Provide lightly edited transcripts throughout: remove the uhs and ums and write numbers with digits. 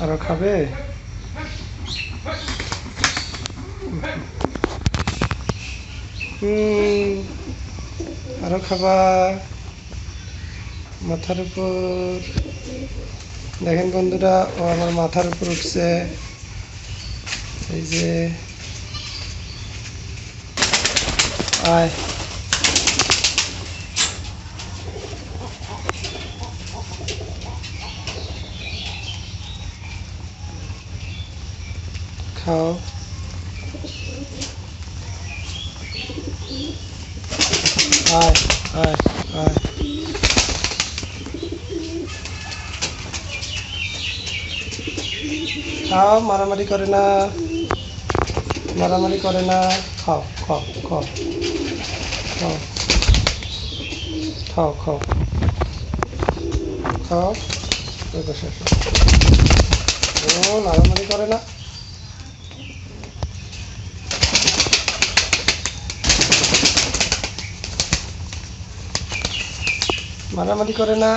আরো খাবে? আরো খাবা? মাথার উপর দেখেন বন্ধুরা, ও আমার মাথার উপর উঠছে। এই যে আয়, খাও। আয় আয় আয়, খাও। মারামারি করে না, মারামারি করে না। খাও খাও খাও খাও খাও খাও খাও। ওই পাশে আসো। ও মারামারি করে না। মারামারি করে না।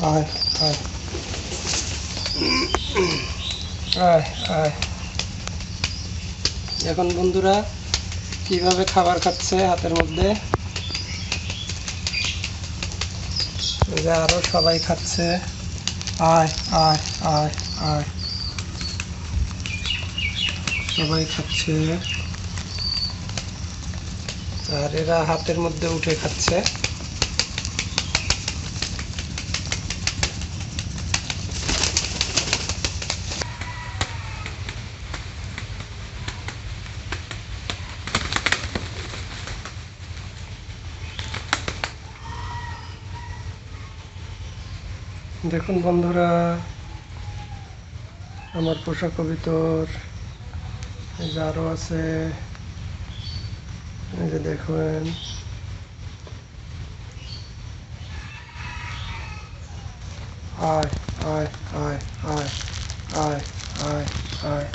আয় আয় আয় আয়। এখন বন্ধুরা কিভাবে খাবার খাচ্ছে হাতের মধ্যে, এই যে আরো সবাই খাচ্ছে। আয় আয় আয় আয়, সবাই খাচ্ছে। আর এরা হাতের মধ্যে উঠে খাচ্ছে। দেখুন বন্ধুরা, আমার পোষা কবিতর এই যে আরো আছে। এই যে দেখুন, আয় আয় আয় আয় আয় আয় আয়।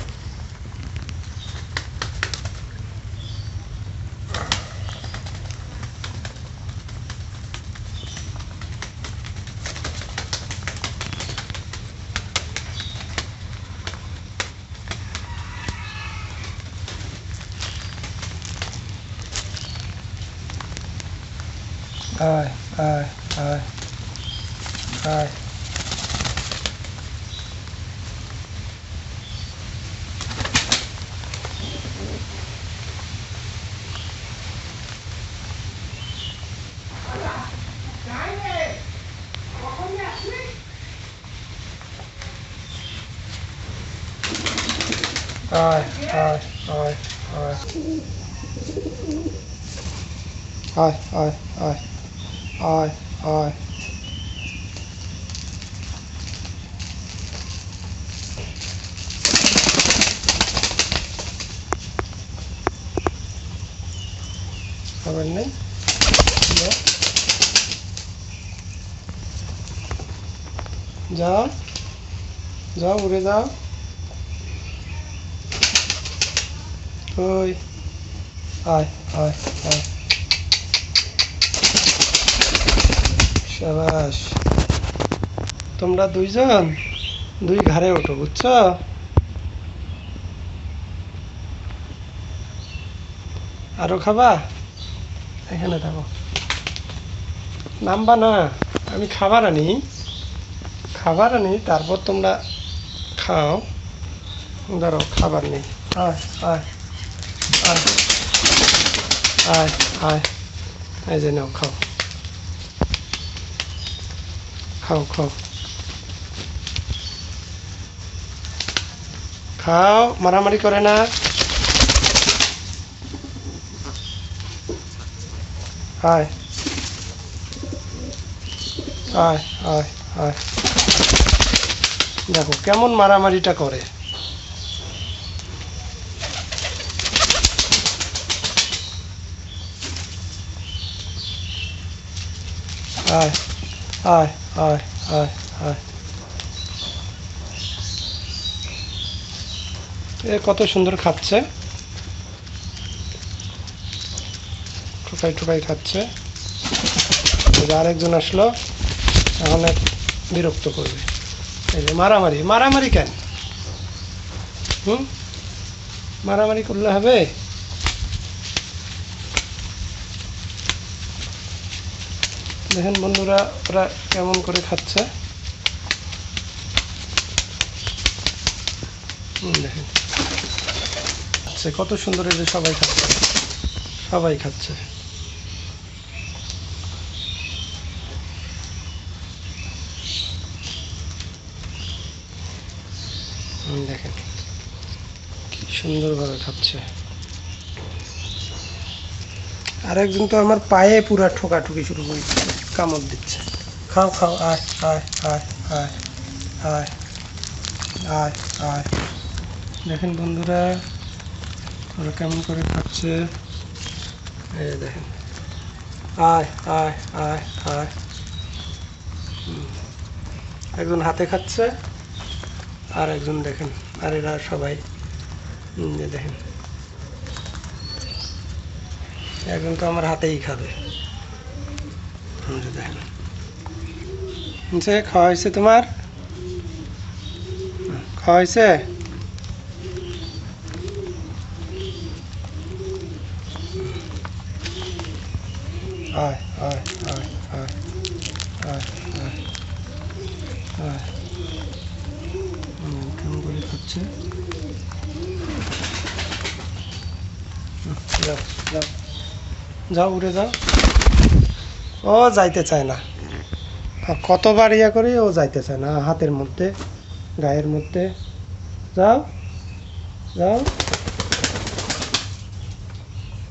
আয় আয় আয় আয়। আয় আয় আয় আয় আয় আয় আয় আয় আয়। খাবার নেই, যাও যাও, উড়ে যাও। ওই আয় আয় আয়। শাবাশ, তোমরা দুইজন দুই ঘাড়ে ওঠো, বুঝছো? আরো খাবা? এখানে থাকো, নামবা না। আমি খাবার আনি, খাবার আনি, তারপর তোমরা খাও। ধরো খাবার নেই। আয় আয় আয় আয় আয়। এই যে নাও, খাও খাও খাও খাও। মারামারি করে না। আয় আয় আয় আয়। দেখো কেমন মারামারিটা করে। আয় আয় আয় আয় আয়। এ কত সুন্দর খাচ্ছে, ঠুকাই ঠুকাই খাচ্ছে। এই যে আরেকজন আসলো, এখন এক বিরক্ত করবে। এই যে মারামারি, মারামারি কেন? মারামারি করলে হবে? দেখেন বন্ধুরা, ওরা কেমন করে খাচ্ছে। দেখেন খাচ্ছে কত সুন্দর, এই যে সবাই খাচ্ছে, সবাই খাচ্ছে। দেখেন কি সুন্দরভাবে খাচ্ছে। আরেকজন তো আমার পায়ে পুরা ঠোকাঠুকি শুরু করে দিচ্ছে, কামড় দিচ্ছে। খাও খাও, আয় আয় আয় আয় আয় আয় আয়। দেখেন বন্ধুরা, ওরা কেমন করে খাচ্ছে। এই দেখেন, আয় আয় আয় আয়। একজন হাতে খাচ্ছে, আর একজন দেখেন, আর এরা সবাই দেখেন, একজন তো আমার হাতেই খাবে। দেখেন, খাওয়া হয়েছে তোমার? খাওয়া হয়েছে? আয় আয় আয় আয় আয় আয় আয়। কেমন করে খাচ্ছে। যাও যাও যাও, উড়ে যাও। ও যাইতে চায় না, কতবার ইয়া করি, ও যাইতে চায় না, হাতের মধ্যে, গায়ের মধ্যে। যাও যাও।